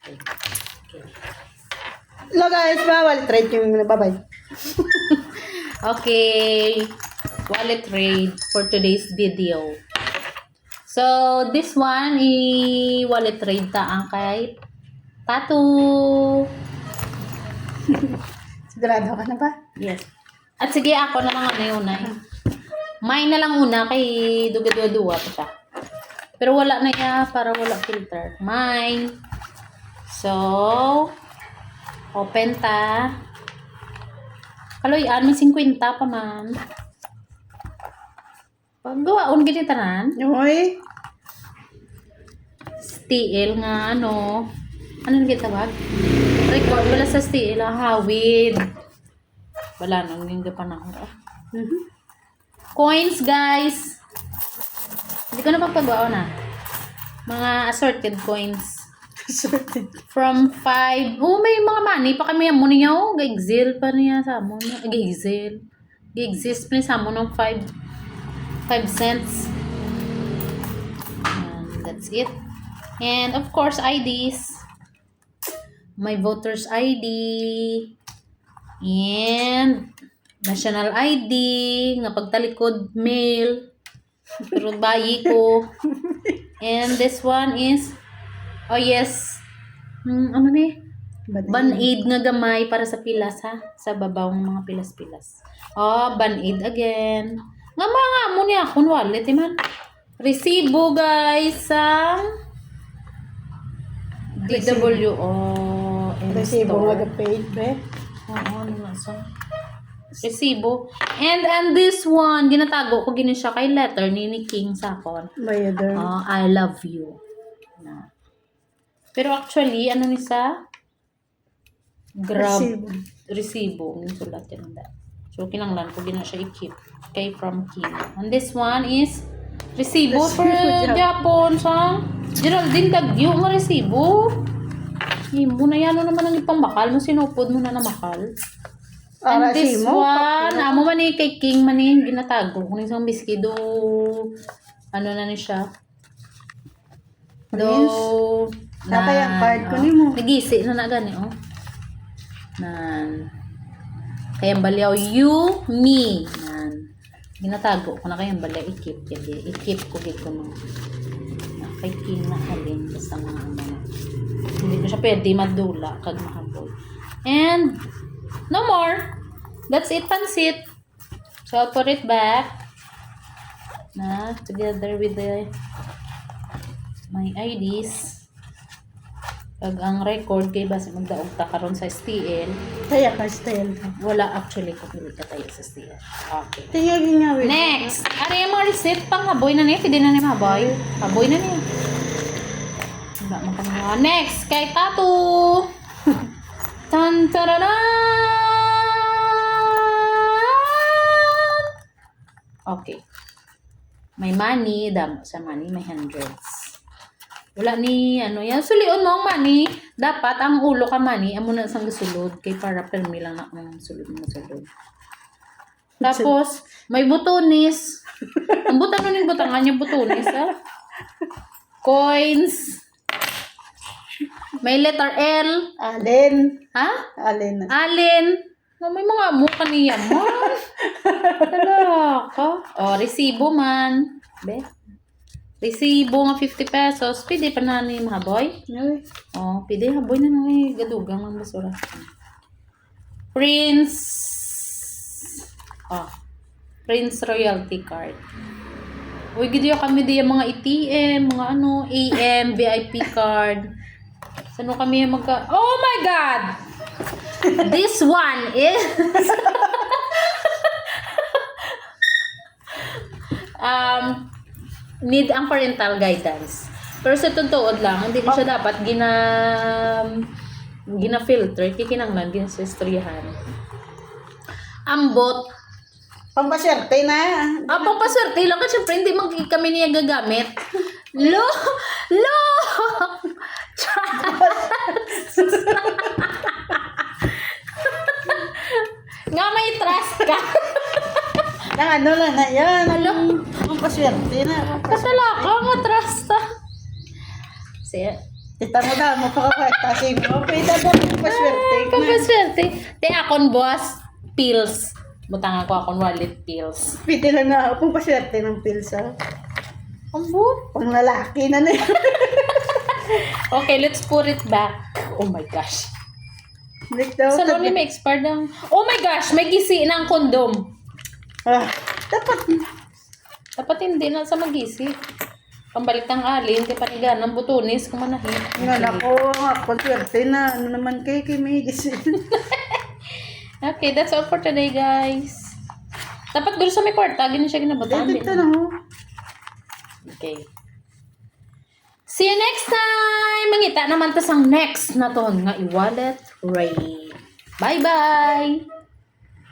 Okay. Hello guys, bawal trade yung babay. Okay, wallet trade for today's video. So, this one wallet trade taang kay Tatu. Sigurado ka na ba? Yes. At sige, ako na lang yun eh. Mine na lang una kay duga-duwa pa siya. Pero wala na niya para wala filter. Mine. So, open ta. Kaloy, may 50 pa man. Paggawaon gini tanan. Uy. STL nga ano. Ano naging tawag? Record wala sa STL. Hawid. Wala nang hindi pa na. Coins guys. Hindi ko na pagpagawa na. Mga assorted coins. Sorted. From 5. Oh, may mga money pa kami mo niya. Oh, gagzil pa niya sa mo. Gagzil. Gag-exist pa niya sa mo ng 5 cents. And that's it. And of course, IDs. My voter's ID. And national ID. Nga pagtalikod, mail. Pero bayi ko. And this one is, oh yes, ano ni? Band-aid nga gamay para sa pilas ha. Sa babaw ng mga pilas-pilas. Oh, band-aid again. Nga mga mo niya akong wallet man. Resibo guys sa DWO. Resibo nga paid be. Oo, ano nga so. Resibo. And this one, ginatago ko gini siya kay letter ni King Sakon. Bayador. I love you. Na. Pero actually, ano ni sa? Resibo. Resibo. Yung sulat yan na. So, kinanglan ko gina siya i-keep. Kay from King. And this one is resibo for Japon. Sa Geraldine Tagyo nga resibo. Mo na yan naman ang ipambakal mo. Sinupod mo na namakal. And this one, amo man ni kay King man ni ginatago. Kung isang biskido, ano na ni siya. Do, Tatay ang card ko ni mo. nagisi na na gani, oh. Nan. Kayang balyaw, you, me. Nan. Ginatago ko na kayang balyaw, i-keep. I-keep ko dito mo. Kay King na halin. Basta mga ano. Hindi ko siya pwede madula kag mahabol. And, no more. That's it, pansit. So, I'll put it back. Together with my IDs. Pag ang record kay base magdaog ta karon sa STL. Kaya ka style. Wala actually ko pili ka tayo sa STL. Okay. Tingnan nga wait. Next. Ano yung mga receipt pang haboy na niya? Hindi na niya mahaboy. Haboy na niya. Wala mo kami. Next. Kay Tatu. Tan tararan. Okay. May money. Damo sa money. May hundreds. Wala ni, ano yan. Sulion mo ang money. Dapat, ang ulo ka money, amo na isang gasulod. Kay para permi lang na ang sulod mo sulod. Tapos, may butonis. Ang butan nun yung butangan yung butonis, ha? Coins. May letter L. Alin. Ha? Alin. Alin. May mga mukha niya man. Talaka. O, resibo man. Be? Resibo nga 50 pesos. Pwede pa na ni mahaboy. Uy. Oh, pwede haboy na nang gadugang ang basura. Prince. Oh. Prince Royalty Card. Uy, gidiyo kami diya mga ATM, mga ano, AM, VIP card. Sano kami magka... Oh my God! This one is... need ang parental guidance. Pero sa tutuod lang, hindi ko siya dapat gina-filter, kikinanglan, ginasistoryahan. Ambot. Pampaswerte na. Pampaswerte lang kasi syempre hindi kami niya gagamit. Lo! Nga may trust ka. Nang ano lang na yan. Ano? Pampaswerte na. Kasala ka, matrust ka. Kita mo daw, mapakakwenta. Sige mo, pwede ba paswerte? Pampaswerte. Te akon boss, pills. Butang ako akon wallet pills. Pwede lang na ako paswerte ng pilsa. Ambo. Pang lalaki na yun. Okay, let's put it back. Oh my gosh. Next daw. Sa lonely may expired ng... Oh my gosh, may gisi ng kondom. Dapat. Dapat hindi na sa magisi. Pambalik ng alin, kay panigan ng butunis, kumanahi. Nga nako, paswerte na. Ano naman kay medicine. Okay, that's all for today, guys. Dapat doon sa may kwarta, ganun siya ginabataan. Dito na ho. Okay. See you next time! Mangita naman to sang next na to nga i-wallet raid. Bye-bye!